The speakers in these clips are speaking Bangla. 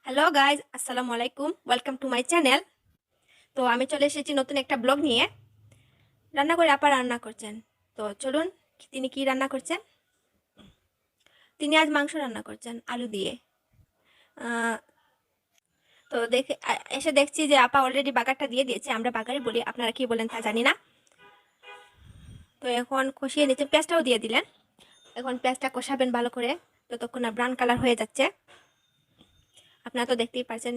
হ্যালো গাইজ, আসসালামু আলাইকুম। Welcome to my channel. তো আমি চলে এসেছি নতুন একটা ব্লগ নিয়ে। রান্না করে আপা রান্না করছেন। তো চলুন, তিনি কি রান্না করছেন। তিনি আজ মাংস রান্না করছেন আলু দিয়ে। আহ, তো এসে দেখছি যে আপা অলরেডি বাগারটা দিয়ে দিয়েছে। আমরা বাগারই বলি, আপনারা কি বলেন তা জানি না। তো এখন কষিয়ে নিচ্ছে, পেঁয়াজটাও দিয়ে দিলেন। এখন পেঁয়াজটা কষাবেন ভালো করে, যতক্ষণ না ব্রাউন কালার হয়ে যাচ্ছে। আপনারা তো দেখতেই পাচ্ছেন,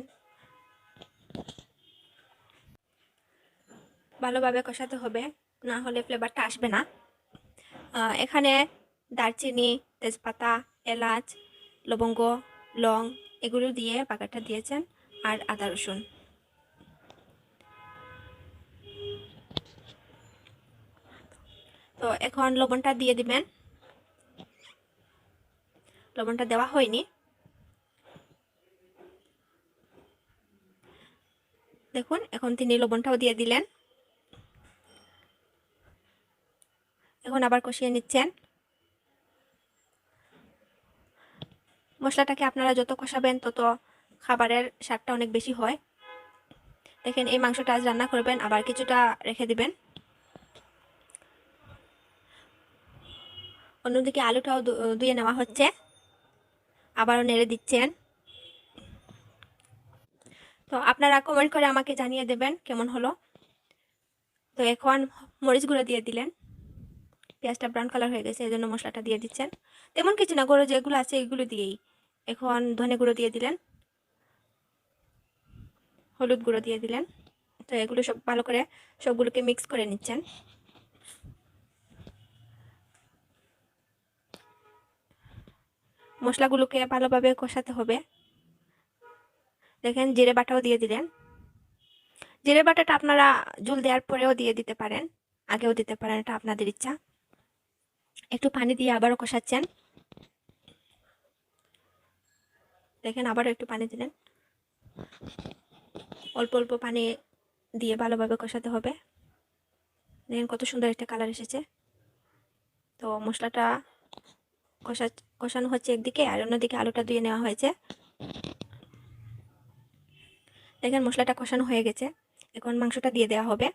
ভালোভাবে কষাতে হবে, না হলে ফ্লেভারটা আসবে না। এখানে দারচিনি, তেজপাতা, এলাচ, লবঙ্গ, লং এগুলো দিয়ে বাগারটা দিয়েছেন, আর আদা রসুন। তো এখন লবণটা দিয়ে দিবেন। লবণটা দেওয়া হয়নি, দেখুন। এখন তিনি লবণটাও দিয়ে দিলেন। এখন আবার কষিয়ে নিচ্ছেন। মশলাটাকে আপনারা যত কষাবেন তত খাবারের স্বাদটা অনেক বেশি হয়। দেখেন, এই মাংসটা আজ রান্না করবেন, আবার কিছুটা রেখে দিবেন। অন্যদিকে আলুটাও ধুয়ে নেওয়া হচ্ছে, আবারও নেড়ে দিচ্ছেন। তো আপনারা কমেন্ট করে আমাকে জানিয়ে দেবেন কেমন হলো। তো এখন মরিচ গুঁড়ো দিয়ে দিলেন। পেঁয়াজটা ব্রাউন কালার হয়ে গেছে, এই জন্য মশলাটা দিয়ে দিচ্ছেন। তেমন কিছু না, গুঁড়ো যেগুলো আছে এগুলো দিয়েই। এখন ধনে গুঁড়ো দিয়ে দিলেন, হলুদ গুঁড়ো দিয়ে দিলেন। তো এগুলো সব ভালো করে সবগুলোকে মিক্স করে নিচ্ছেন। মশলাগুলোকে ভালোভাবে কষাতে হবে। দেখেন, জিরে বাটাও দিয়ে দিলেন। জিরে বাটাটা আপনারা ঝোল দেওয়ার পরেও দিয়ে দিতে পারেন, আগেও দিতে পারেন, এটা আপনাদের ইচ্ছা। একটু পানি দিয়ে আবারও কষাচ্ছেন। দেখেন, আবারও একটু পানি দিলেন। অল্প অল্প পানি দিয়ে ভালোভাবে কষাতে হবে। দেখেন কত সুন্দর একটা কালার এসেছে। তো মশলাটা কষানো হচ্ছে একদিকে, আর অন্যদিকে আলুটা ধুয়ে নেওয়া হয়েছে। দেখেন, মশলাটা কষানো হয়ে গেছে। এখন মাংসটা দিয়ে দেওয়া হবে।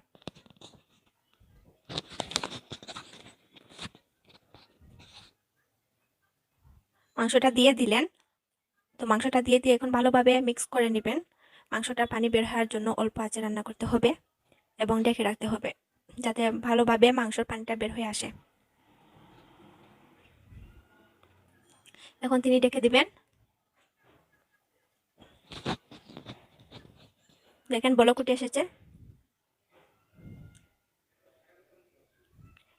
মাংসটা দিয়ে দিলেন। তো মাংসটা দিয়ে এখন ভালোভাবে মিক্স করে নেবেন। মাংসটার পানি বের হওয়ার জন্য অল্প আঁচে রান্না করতে হবে এবং ঢেকে রাখতে হবে, যাতে ভালোভাবে মাংসের পানিটা বের হয়ে আসে। এখন তিনি ঢেকে দিবেন। দেখেন, বলক উঠে এসেছে।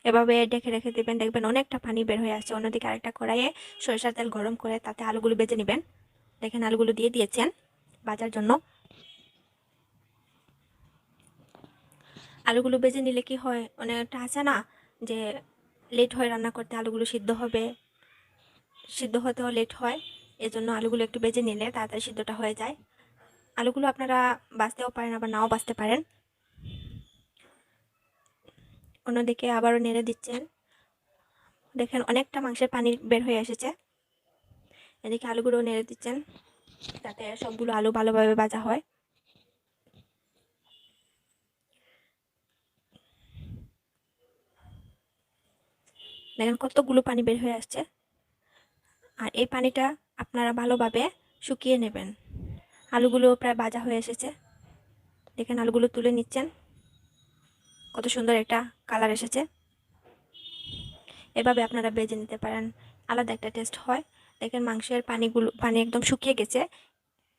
এভাবে ঢেকে রেখে দিবেন, দেখবেন অনেকটা পানি বের হয়ে আসছে। অন্যদিকে আরেকটা কড়াইয়ে সরিষার তেল গরম করে তাতে আলুগুলো ভেজে নেবেন। দেখেন, আলুগুলো দিয়ে দিয়েছেন ভাজার জন্য। আলুগুলো ভেজে নিলে কি হয়, অনেকটা আছে না যে লেট হয় রান্না করতে, আলুগুলো সিদ্ধ হতেও লেট হয়। এজন্য আলুগুলো একটু ভেজে নিলে তাড়াতাড়ি সিদ্ধটা হয়ে যায়। আলুগুলো আপনারা বাছতেও পারেন, আবার নাও বাছতে পারেন। অন্যদিকে আবারও নেড়ে দিচ্ছেন। দেখেন, অনেকটা মাংসের পানি বের হয়ে এসেছে। এদিকে আলুগুলো নেড়ে দিচ্ছেন, যাতে সবগুলো আলু ভালোভাবে ভাজা হয়। দেখেন কতগুলো পানি বের হয়ে আসছে। আর এই পানিটা আপনারা ভালোভাবে শুকিয়ে নেবেন। আলুগুলো প্রায় ভাজা হয়ে এসেছে। দেখেন, আলুগুলো তুলে নিচ্ছেন, কত সুন্দর একটা কালার এসেছে। এভাবে আপনারা ভেজে নিতে পারেন, আলাদা একটা টেস্ট হয়। দেখেন, মাংসের পানি একদম শুকিয়ে গেছে।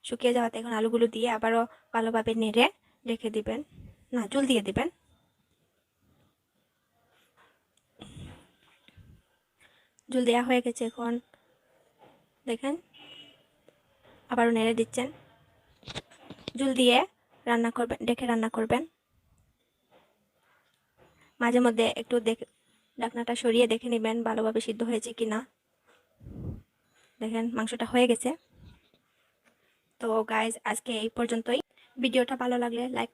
শুকিয়ে যাওয়াতে এখন আলুগুলো দিয়ে আবারও ভালোভাবে নেড়ে রেখে দিবেন, না জল দিয়ে দিবেন। জল দেওয়া হয়ে গেছে। এখন দেখেন, আবারও নেড়ে দিচ্ছেন। জল দিয়ে রান্না করবেন, ঢেকে রান্না করবেন। মাঝে মধ্যে একটু ঢাকনাটা সরিয়ে দেখে নেবেন ভালোভাবে সিদ্ধ হয়েছে কিনা। দেখেন, মাংসটা হয়ে গেছে। তো গাইজ, আজকে এই পর্যন্তই। ভিডিওটা ভালো লাগলে লাইক